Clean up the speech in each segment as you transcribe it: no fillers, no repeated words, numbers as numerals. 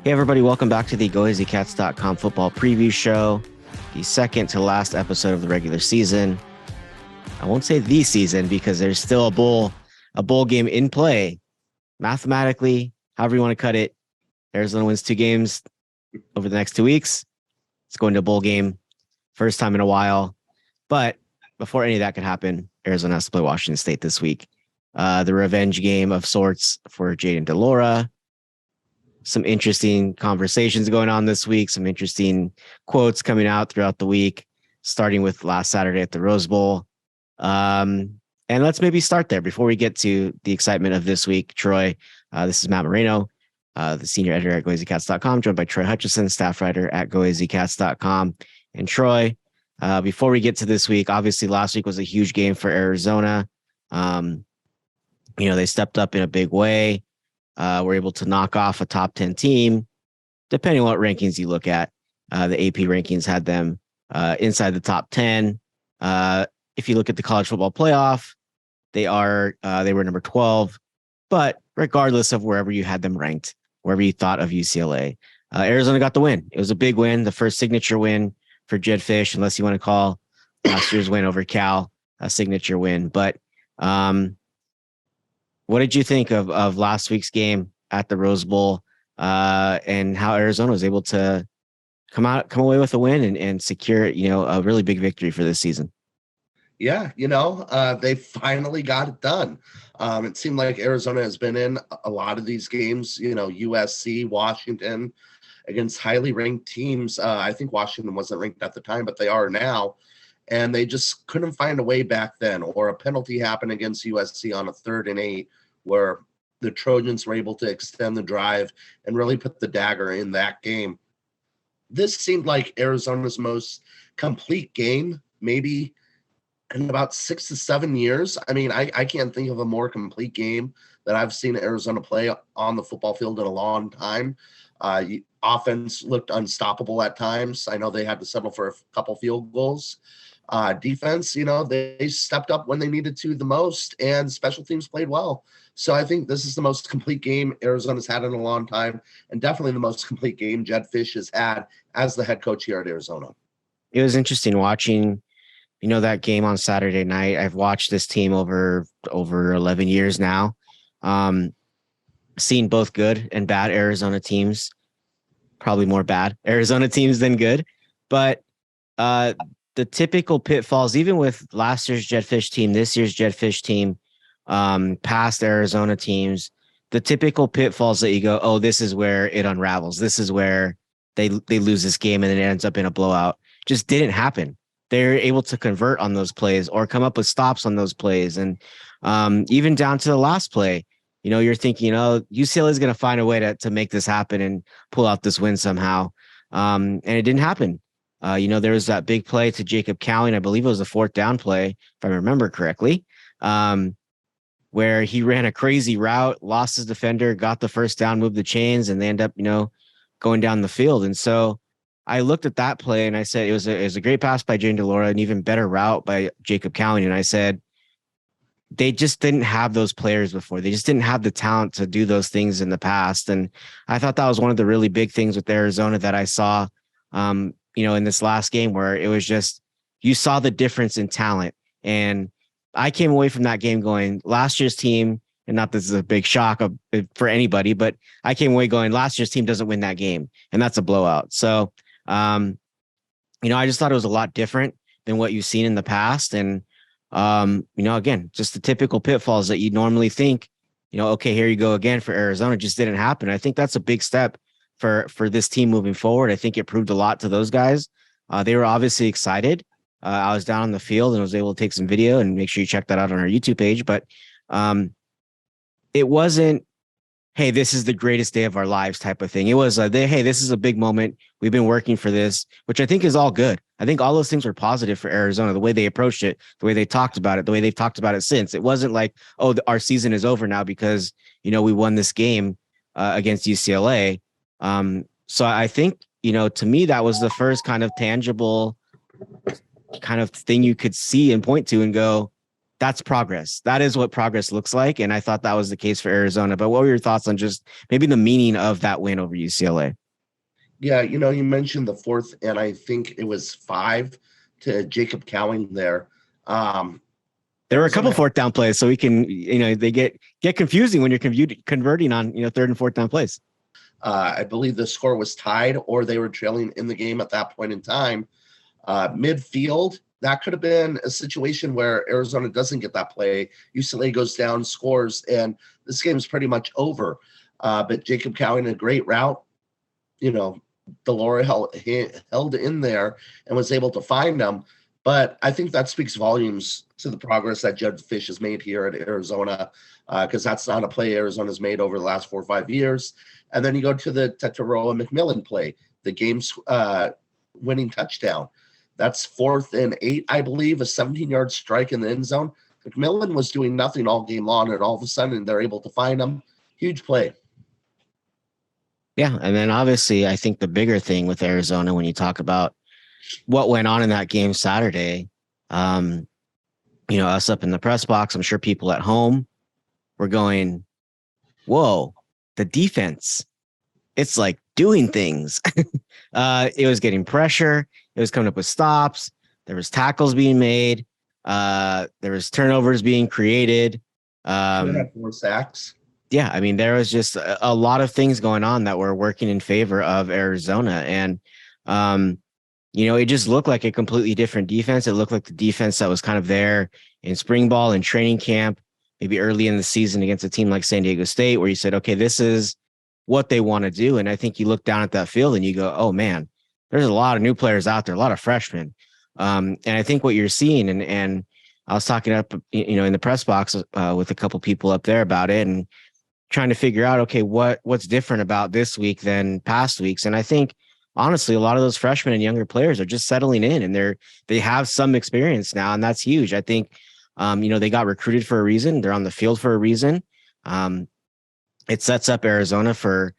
Hey, everybody, welcome back to the GOAZCATS.com football preview show, the second to last episode of the regular season. I won't say the season because there's still a bowl game in play. Mathematically, however you want to cut it, Arizona wins 2 games over the next 2 weeks. It's going to a bowl game, first time in a while. But before any of that could happen, Arizona has to play Washington State this week. The revenge game of sorts for Jayden de Laura. Some interesting conversations going on this week, some interesting quotes coming out throughout the week, starting with last Saturday at the Rose Bowl. And let's maybe start there before we get to the excitement of this week. Troy, this is Matt Moreno, the senior editor at GOAZCATS.com, joined by Troy Hutchison, staff writer at GOAZCATS.com. And Troy, before we get to this week, obviously last week was a huge game for Arizona. They stepped up in a big way. Were able to knock off a top 10 team, depending on what rankings you look at. The AP rankings had them inside the top 10. If you look at the college football playoff, they were number 12. But regardless of wherever you had them ranked, wherever you thought of UCLA, Arizona got the win. It was a big win, the first signature win for Jedd Fisch, unless you want to call last year's win over Cal a signature win. But what did you think of last week's game at the Rose Bowl and how Arizona was able to come away with a win and secure, a really big victory for this season? Yeah, they finally got it done. It seemed like Arizona has been in a lot of these games, USC, Washington, against highly ranked teams. I think Washington wasn't ranked at the time, but they are now. And they just couldn't find a way back then, or a penalty happened against USC on a 3rd and 8 where the Trojans were able to extend the drive and really put the dagger in that game. This seemed like Arizona's most complete game, maybe in about 6 to 7 years. I mean, I can't think of a more complete game that I've seen Arizona play on the football field in a long time. Offense looked unstoppable at times. I know they had to settle for a couple field goals. Defense, they stepped up when they needed to the most, and special teams played well. So I think this is the most complete game Arizona's had in a long time, and definitely the most complete game Jedd Fisch has had as the head coach here at Arizona. It was interesting watching, that game on Saturday night. I've watched this team over 11 years now. Seen both good and bad Arizona teams, probably more bad Arizona teams than good, but the typical pitfalls, even with last year's Jedd Fisch team, this year's Jedd Fisch team, past Arizona teams, the typical pitfalls that you go, oh, this is where it unravels. This is where they lose this game and then it ends up in a blowout. Just didn't happen. They're able to convert on those plays or come up with stops on those plays. And even down to the last play, you're thinking, UCLA is going to find a way to make this happen and pull out this win somehow. And it didn't happen. There was that big play to Jacob Cowling. I believe it was a 4th down play, if I remember correctly, where he ran a crazy route, lost his defender, got the 1st down, moved the chains, and they end up, going down the field. And so I looked at that play and I said, it was a great pass by Jayden de Laura, an even better route by Jacob Cowling. And I said, they just didn't have those players before. They just didn't have the talent to do those things in the past. And I thought that was one of the really big things with Arizona that I saw, in this last game, where it was just, you saw the difference in talent. And I came away from that game going, last year's team, and not this is a big shock for anybody, but I came away going, last year's team doesn't win that game. And that's a blowout. So, I just thought it was a lot different than what you've seen in the past. And, again, just the typical pitfalls that you normally think, okay, here you go again for Arizona, just didn't happen. I think that's a big step for this team moving forward. I think it proved a lot to those guys. They were obviously excited. I was down on the field and was able to take some video, and make sure you check that out on our YouTube page. But it wasn't, hey, this is the greatest day of our lives type of thing. It was, hey, this is a big moment. We've been working for this, which I think is all good. I think all those things were positive for Arizona, the way they approached it, the way they talked about it, the way they've talked about it since. It wasn't like, oh, our season is over now because, we won this game against UCLA. So I think, to me, that was the first kind of tangible kind of thing you could see and point to and go, that's progress. That is what progress looks like. And I thought that was the case for Arizona. But what were your thoughts on just maybe the meaning of that win over UCLA? Yeah, you mentioned the fourth, and I think it was 5 to Jacob Cowing there. Um, There were a couple Arizona, fourth down plays, so we can, they get confusing when you're converting on, third and fourth down plays. I believe the score was tied, or they were trailing in the game at that point in time. Midfield, that could have been a situation where Arizona doesn't get that play. UCLA goes down, scores, and this game is pretty much over. But Jacob Cowing, a great route, de Laura held in there and was able to find them. But I think that speaks volumes to the progress that Jedd Fisch has made here at Arizona, because that's not a play Arizona's made over the last 4 or 5 years. And then you go to the Tetaroa McMillan play, the game's winning touchdown. That's 4th and 8, I believe, a 17-yard strike in the end zone. McMillan was doing nothing all game long, and all of a sudden they're able to find him. Huge play. Yeah. And then obviously, I think the bigger thing with Arizona, when you talk about what went on in that game Saturday, us up in the press box, I'm sure people at home were going, whoa, the defense, it's like doing things. It was getting pressure. It was coming up with stops. There was tackles being made. There was turnovers being created. Had 4 sacks. Yeah, I mean, there was just a lot of things going on that were working in favor of Arizona. And, it just looked like a completely different defense. It looked like the defense that was kind of there in spring ball and training camp, maybe early in the season against a team like San Diego State, where you said, okay, this is what they want to do. And I think you look down at that field and you go, oh man, there's a lot of new players out there, a lot of freshmen. And I think what you're seeing, and I was talking up, in the press box with a couple people up there about it, and trying to figure out, okay, what's different about this week than past weeks. And I think honestly, a lot of those freshmen and younger players are just settling in, and they have some experience now, and that's huge. I think, they got recruited for a reason. They're on the field for a reason. It sets up Arizona for,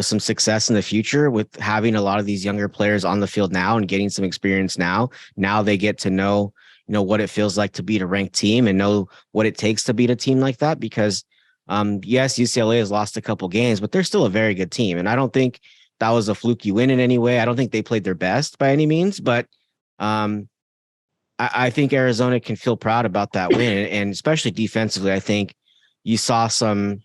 some success in the future with having a lot of these younger players on the field now and getting some experience now. Now they get to know, what it feels like to beat a ranked team and know what it takes to beat a team like that. Because, yes, UCLA has lost a couple games, but they're still a very good team. And I don't think that was a fluky win in any way. I don't think they played their best by any means, but I think Arizona can feel proud about that win. And especially defensively, I think you saw some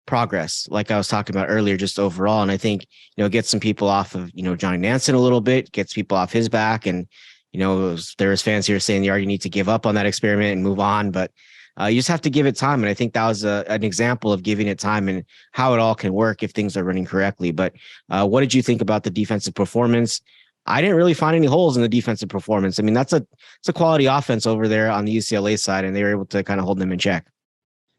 progress, like I was talking about earlier, just overall. And I think, gets some people off of, Johnny Nansen a little bit, gets people off his back. And, there was fans here saying you already need to give up on that experiment and move on. But you just have to give it time. And I think that was an example of giving it time and how it all can work if things are running correctly. But what did you think about the defensive performance? I didn't really find any holes in the defensive performance. I mean, it's a quality offense over there on the UCLA side, and they were able to kind of hold them in check.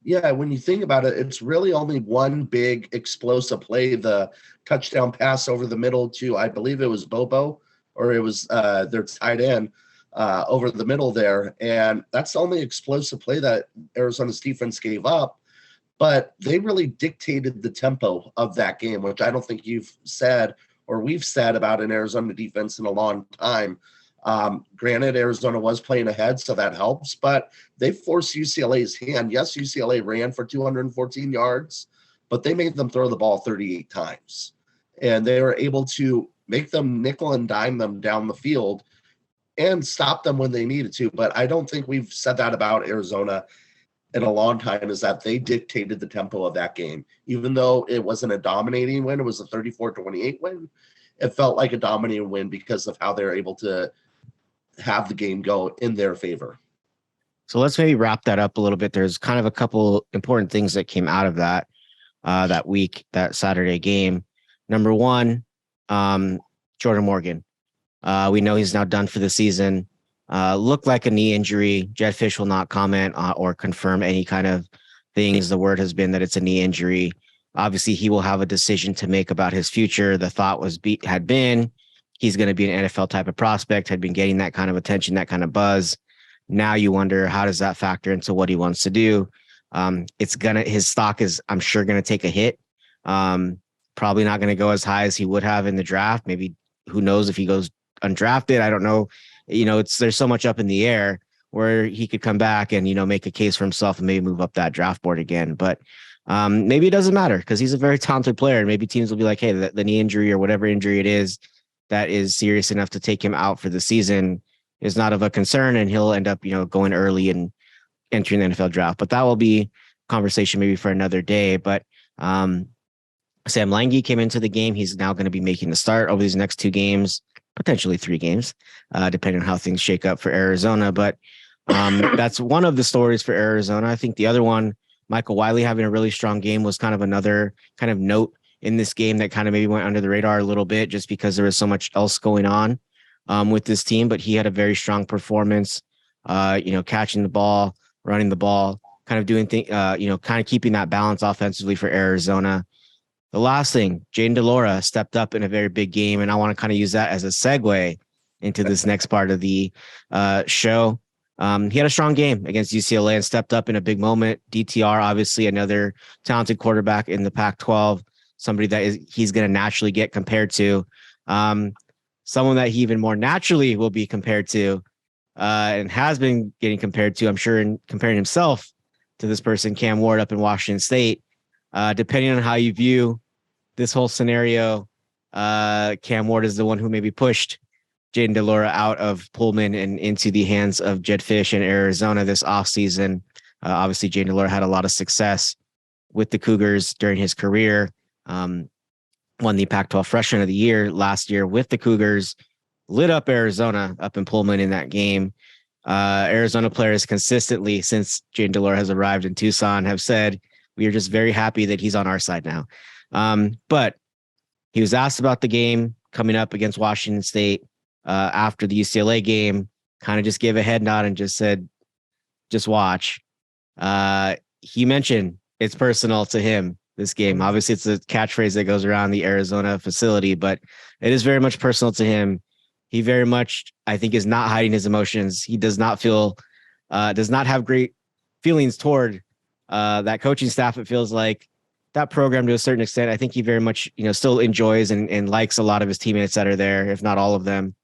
Yeah, when you think about it, it's really only one big explosive play, the touchdown pass over the middle to, I believe it was Bobo, or it was their tight end over the middle there. And that's the only explosive play that Arizona's defense gave up. But they really dictated the tempo of that game, which I don't think you've said or we've said about an Arizona defense in a long time. Granted, Arizona was playing ahead, so that helps, but they forced UCLA's hand. Yes, UCLA ran for 214 yards, but they made them throw the ball 38 times. And they were able to make them nickel and dime them down the field and stop them when they needed to. But I don't think we've said that about Arizona in a long time, is that they dictated the tempo of that game. Even though it wasn't a dominating win, it was a 34-28 win. It felt like a dominating win because of how they're able to have the game go in their favor. So let's maybe wrap that up a little bit. There's kind of a couple important things that came out of that week, that Saturday game. Number one, Jordan Morgan. We know he's now done for the season. Looked like a knee injury. Jedd Fisch will not comment or confirm any kind of things. The word has been that it's a knee injury. Obviously, he will have a decision to make about his future. The thought had been he's going to be an NFL type of prospect, had been getting that kind of attention, that kind of buzz. Now you wonder, how does that factor into what he wants to do? His stock is, I'm sure, going to take a hit. Probably not going to go as high as he would have in the draft. Maybe, who knows if he goes undrafted? I don't know. There's so much up in the air. where he could come back and, make a case for himself and maybe move up that draft board again. But maybe it doesn't matter because he's a very talented player. And maybe teams will be like, hey, the knee injury or whatever injury it is that is serious enough to take him out for the season is not of a concern. And he'll end up, going early and entering the NFL draft. But that will be conversation maybe for another day. But Sam Lange came into the game. He's now going to be making the start over these next 2 games, potentially 3 games, depending on how things shake up for Arizona. But that's one of the stories for Arizona. I think the other one, Michael Wiley having a really strong game, was kind of another kind of note in this game that kind of maybe went under the radar a little bit just because there was so much else going on with this team. But he had a very strong performance, catching the ball, running the ball, kind of doing things, kind of keeping that balance offensively for Arizona. The last thing, Jayden de Laura stepped up in a very big game, and I want to kind of use that as a segue into this next part of the show. He had a strong game against UCLA and stepped up in a big moment. DTR, obviously, another talented quarterback in the Pac-12, somebody that he's going to naturally get compared to. Someone that he even more naturally will be compared to and has been getting compared to, I'm sure, and comparing himself to this person, Cam Ward, up in Washington State. Depending on how you view this whole scenario, Cam Ward is the one who maybe pushed Jayden de Laura out of Pullman and into the hands of Jedd Fisch in Arizona this offseason. Obviously, Jayden de Laura had a lot of success with the Cougars during his career. Won the Pac-12 Freshman of the Year last year with the Cougars, lit up Arizona up in Pullman in that game. Arizona players consistently, since Jayden de Laura has arrived in Tucson, have said, we are just very happy that he's on our side now. But he was asked about the game coming up against Washington State after the UCLA game, kind of just gave a head nod and just said, just watch. He mentioned it's personal to him, this game. Obviously, it's a catchphrase that goes around the Arizona facility, but it is very much personal to him. He very much, I think, is not hiding his emotions. He does not have great feelings toward that coaching staff. It feels like that program to a certain extent. I think he very much, still enjoys and likes a lot of his teammates that are there, if not all of them.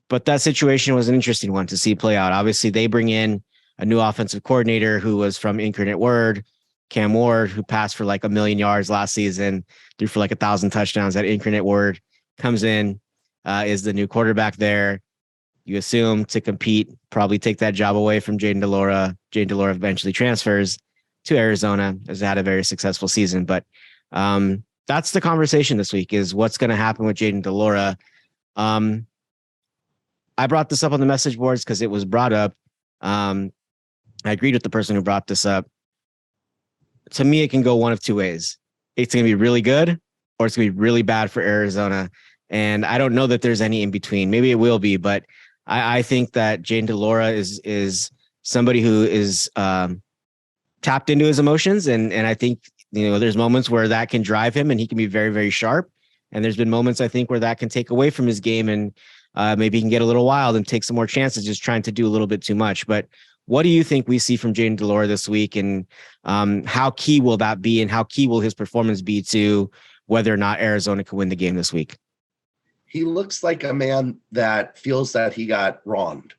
But that situation was an interesting one to see play out. Obviously, they bring in a new offensive coordinator who was from Incarnate Word, Cam Ward, who passed for like 1 million yards last season, threw for like 1,000 touchdowns at Incarnate Word, comes in, is the new quarterback there. You assume to compete, probably take that job away from Jayden de Laura. Jayden de Laura eventually transfers to Arizona, has had a very successful season. But that's the conversation this week, is what's going to happen with Jayden de Laura. I brought this up on the message boards because it was brought up. I agreed with the person who brought this up. To me, it can go one of 2 ways. It's going to be really good or it's going to be really bad for Arizona. And I don't know that there's any in between. Maybe it will be, but I think that Jayden de Laura is somebody who is tapped into his emotions. And I think, there's moments where that can drive him and he can be very, very sharp. And there's been moments, I think, where that can take away from his game and maybe he can get a little wild and take some more chances, just trying to do a little bit too much. But what do you think we see from Jayden de Laura this week, and how key will that be, and how key will his performance be to whether or not Arizona can win the game this week? He looks like a man that feels that he got wronged.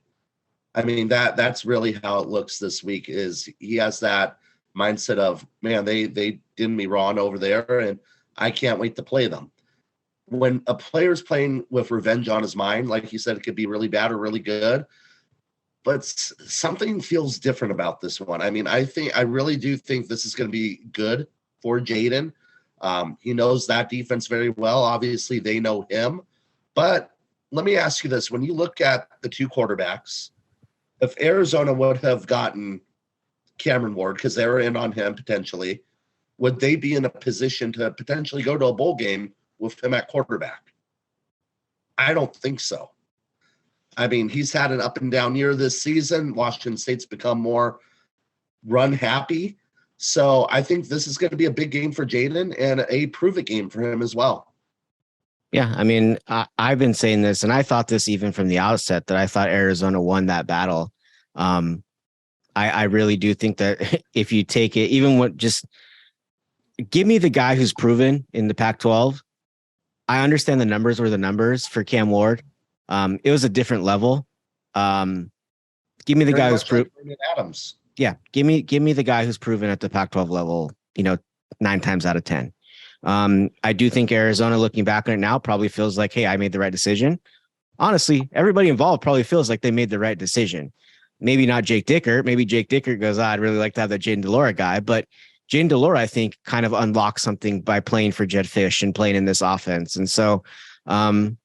I mean, that's really how it looks this week, is he has that mindset of, man, they did me wrong over there and I can't wait to play them. When a player's playing with revenge on his mind, like you said, it could be really bad or really good, but something feels different about this one. I mean, I really do think this is going to be good for Jayden. He knows that defense very well. Obviously, they know him. But let me ask you this. When you look at the 2 quarterbacks, if Arizona would have gotten Cameron Ward, because they were in on him potentially, would they be in a position to potentially go to a bowl game with him at quarterback? I don't think so. I mean, he's had an up and down year this season. Washington State's become more run happy. So I think this is going to be a big game for Jayden and a prove it game for him as well. Yeah, I mean, I've been saying this, and I thought this even from the outset, that I thought Arizona won that battle. I really do think that if you take it, even what, just give me the guy who's proven in the Pac-12. I understand the numbers were the numbers for Cam Ward. It was a different level. Give me the Very guy who's much like Brandon Adams. Yeah, give me the guy who's proven at the Pac-12 level, 9 times out of 10. I do think Arizona, looking back on it now, probably feels like, hey, I made the right decision. Honestly, everybody involved probably feels like they made the right decision. Maybe not Jake Dicker. Maybe Jake Dicker goes, I'd really like to have that Jayden de Laura guy. But Jayden de Laura, I think, kind of unlocked something by playing for Jedd Fisch and playing in this offense. And so I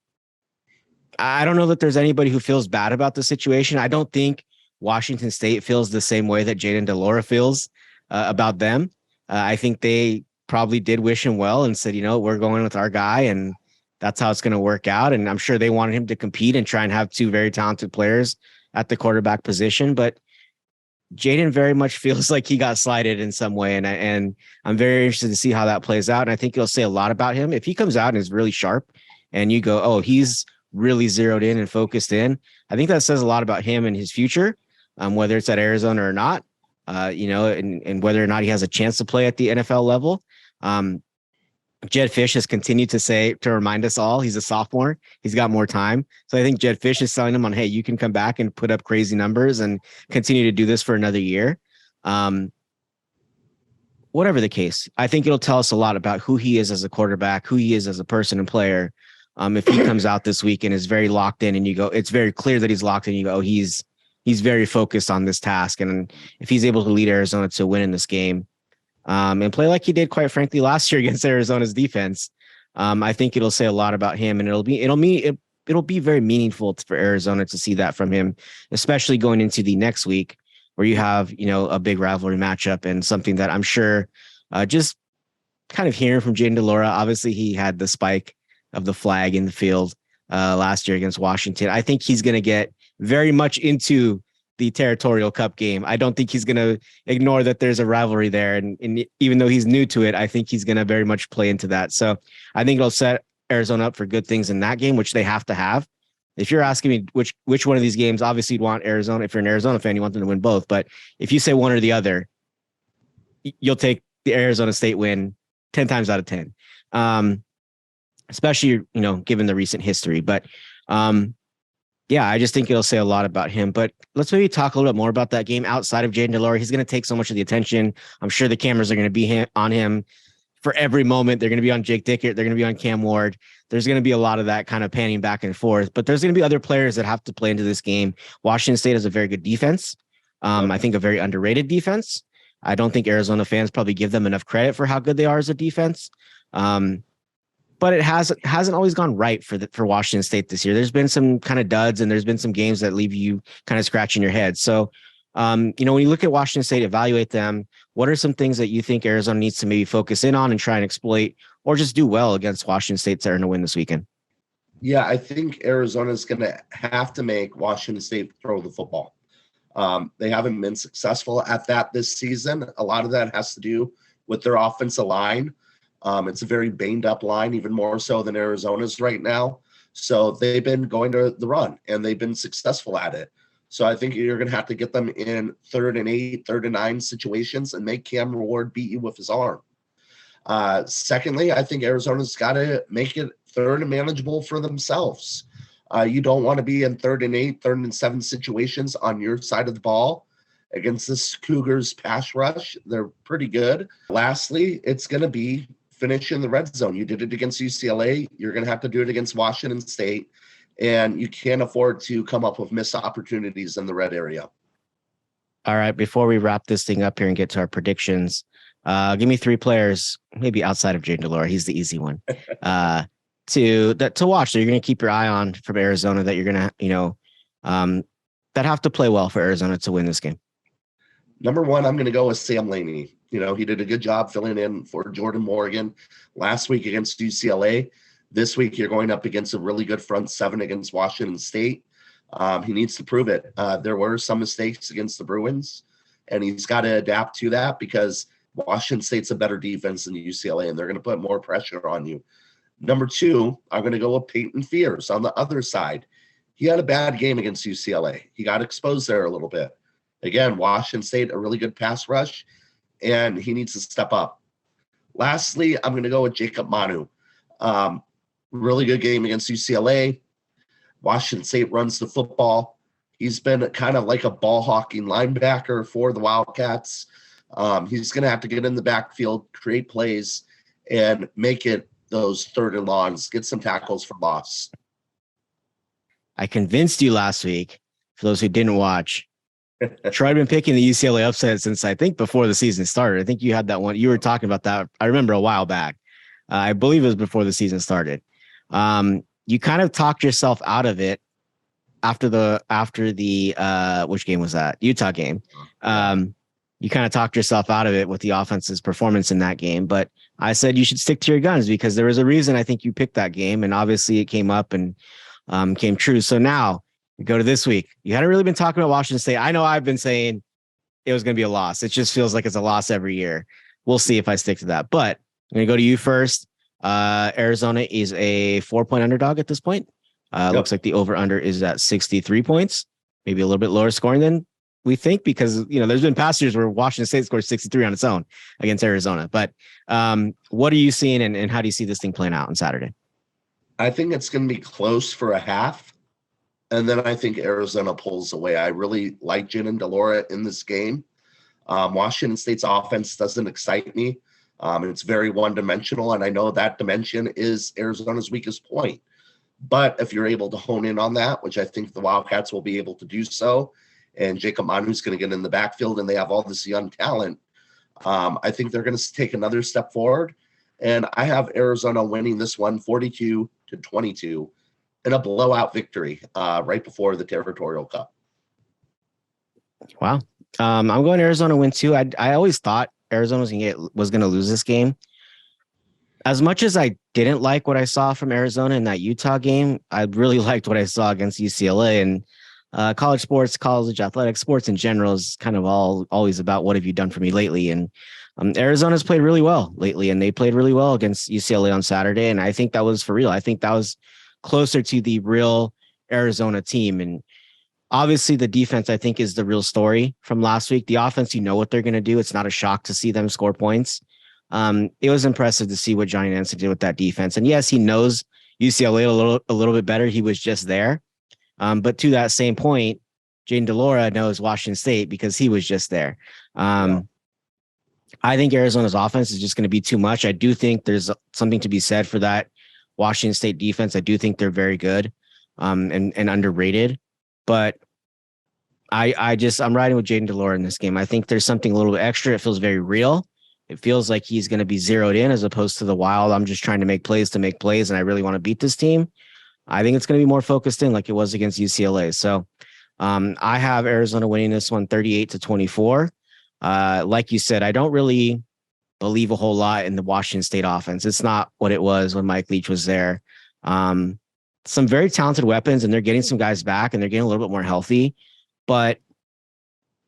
don't know that there's anybody who feels bad about the situation. I don't think Washington State feels the same way that Jayden de Laura feels about them. I think they probably did wish him well and said, we're going with our guy and that's how it's going to work out. And I'm sure they wanted him to compete and try and have two very talented players at the quarterback position. But Jayden very much feels like he got slighted in some way. And I'm very interested to see how that plays out. And I think it'll say a lot about him. If he comes out and is really sharp and you go, oh, he's really zeroed in and focused in, I think that says a lot about him and his future, whether it's at Arizona or not, and whether or not he has a chance to play at the NFL level. Jedd Fisch has continued to remind us all, he's a sophomore. He's got more time. So I think Jedd Fisch is telling him on, hey, you can come back and put up crazy numbers and continue to do this for another year. Whatever the case, I think it'll tell us a lot about who he is as a quarterback, who he is as a person and player. If he comes out this week and is very locked in and you go, it's very clear that he's locked in, you go, oh, he's very focused on this task. And if he's able to lead Arizona to win in this game, and play like he did, quite frankly, last year against Arizona's defense, I think it'll say a lot about him, and it'll be very meaningful for Arizona to see that from him, especially going into the next week where you have a big rivalry matchup and something that I'm sure just kind of hearing from Jayden de Laura. Obviously, he had the spike of the flag in the field last year against Washington. I think he's going to get very much into the Territorial Cup game. I don't think he's going to ignore that there's a rivalry there. And even though he's new to it, I think he's going to very much play into that. So I think it'll set Arizona up for good things in that game, which they have to have. If you're asking me which one of these games, obviously you'd want Arizona. If you're an Arizona fan, you want them to win both. But if you say one or the other, you'll take the Arizona State win 10 times out of 10. Especially, given the recent history. But yeah, I just think it'll say a lot about him. But let's maybe talk a little bit more about that game outside of Jayden de Laura. He's going to take so much of the attention. I'm sure the cameras are going to be on him for every moment. They're going to be on Jake Dickert. They're going to be on Cam Ward. There's going to be a lot of that kind of panning back and forth. But there's going to be other players that have to play into this game. Washington State has a very good defense. I think a very underrated defense. I don't think Arizona fans probably give them enough credit for how good they are as a defense. But it hasn't always gone right for Washington State this year. There's been some kind of duds and there's been some games that leave you kind of scratching your head. So, when you look at Washington State, evaluate them, what are some things that you think Arizona needs to maybe focus in on and try and exploit or just do well against Washington State to earn a win this weekend? Yeah, I think Arizona is going to have to make Washington State throw the football. They haven't been successful at that this season. A lot of that has to do with their offensive line. It's a very banged up line, even more so than Arizona's right now. So they've been going to the run and they've been successful at it. So I think you're going to have to get them in 3rd and 8, 3rd and 9 situations and make Cam Ward beat you with his arm. Secondly, I think Arizona's got to make it 3rd and manageable for themselves. You don't want to be in 3rd and 8, 3rd and 7 situations on your side of the ball against this Cougars pass rush. They're pretty good. Lastly, it's going to be finish in the red zone. You did it against UCLA. You're going to have to do it against Washington State, and you can't afford to come up with missed opportunities in the red area. All right. Before we wrap this thing up here and get to our predictions, give me 3 players, maybe outside of Jayden de Laura. He's the easy one to watch. So you're going to keep your eye on from Arizona that you're going to, that have to play well for Arizona to win this game. Number 1, I'm going to go with Sam Laney. He did a good job filling in for Jordan Morgan last week against UCLA. This week, you're going up against a really good front 7 against Washington State. He needs to prove it. There were some mistakes against the Bruins, and he's got to adapt to that because Washington State's a better defense than UCLA, and they're going to put more pressure on you. Number 2, I'm going to go with Peyton Fears on the other side. He had a bad game against UCLA. He got exposed there a little bit. Again, Washington State, a really good pass rush, and he needs to step up. Lastly, I'm going to go with Jacob Manu. Really good game against UCLA. Washington State runs the football. He's been kind of like a ball hawking linebacker for the Wildcats. He's going to have to get in the backfield, create plays, and make it those third and longs, get some tackles for loss. I convinced you last week, for those who didn't watch. Troy been picking the UCLA upset since I think before the season started. I think you had that one. You were talking about that. I remember a while back. I believe it was before the season started. You kind of talked yourself out of it after the which game was that? Utah game. You kind of talked yourself out of it with the offense's performance in that game. But I said you should stick to your guns because there was a reason I think you picked that game, and obviously it came up and came true. So now we go to this week. You hadn't really been talking about Washington State. I know I've been saying it was going to be a loss. It just feels like it's a loss every year. We'll see if I stick to that. But I'm going to go to you first. Arizona is a 4-point underdog at this point. Looks like the over-under is at 63 points, maybe a little bit lower scoring than we think because, there's been past years where Washington State scored 63 on its own against Arizona. But what are you seeing and how do you see this thing playing out on Saturday? I think it's going to be close for a half. And then I think Arizona pulls away. I really like Jayden de Laura in this game. Washington State's offense doesn't excite me. It's very one-dimensional, and I know that dimension is Arizona's weakest point. But if you're able to hone in on that, which I think the Wildcats will be able to do so, and Jacob Manu's going to get in the backfield and they have all this young talent, I think they're going to take another step forward. And I have Arizona winning this one 42-22 in a blowout victory right before the Territorial Cup. Wow. I'm going Arizona win too. I always thought Arizona was going to lose this game. As much as I didn't like what I saw from Arizona in that Utah game, I really liked what I saw against UCLA. And college sports, college athletics, sports in general is kind of always about what have you done for me lately. And Arizona's played really well lately, and they played really well against UCLA on Saturday. And I think that was for real. I think that was closer to the real Arizona team. And obviously the defense, I think, is the real story from last week. The offense, what they're going to do. It's not a shock to see them score points. It was impressive to see what Johnny Nansen did with that defense. And yes, he knows UCLA a little bit better. He was just there. But to that same point, Jayden de Laura knows Washington State because he was just there. I think Arizona's offense is just going to be too much. I do think there's something to be said for that Washington State defense. I do think they're very good and underrated. But I'm riding with Jayden de Laura in this game. I think there's something a little bit extra. It feels very real. It feels like he's going to be zeroed in as opposed to the Wild. I'm just trying to make plays, and I really want to beat this team. I think it's going to be more focused in like it was against UCLA. So I have Arizona winning this one 38-24. Like you said, I don't really believe a whole lot in the Washington State offense. It's not what it was when Mike Leach was there. Some very talented weapons, and they're getting some guys back, and they're getting a little bit more healthy, but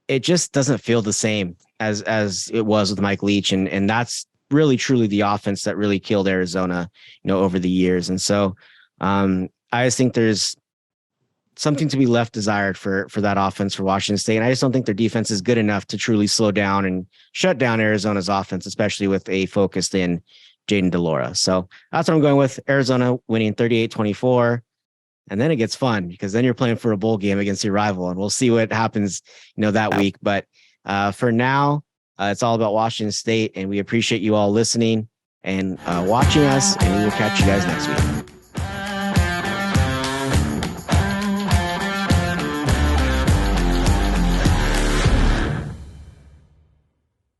it just doesn't feel the same as it was with Mike Leach. And that's really, truly the offense that really killed Arizona, over the years. And so I just think there's something to be left desired for that offense for Washington State. And I just don't think their defense is good enough to truly slow down and shut down Arizona's offense, especially with a focused in Jayden de Laura. So that's what I'm going with. Arizona winning 38-24. And then it gets fun because then you're playing for a bowl game against your rival, and we'll see what happens, that week. But for now, it's all about Washington State, and we appreciate you all listening and watching us, and we will catch you guys next week.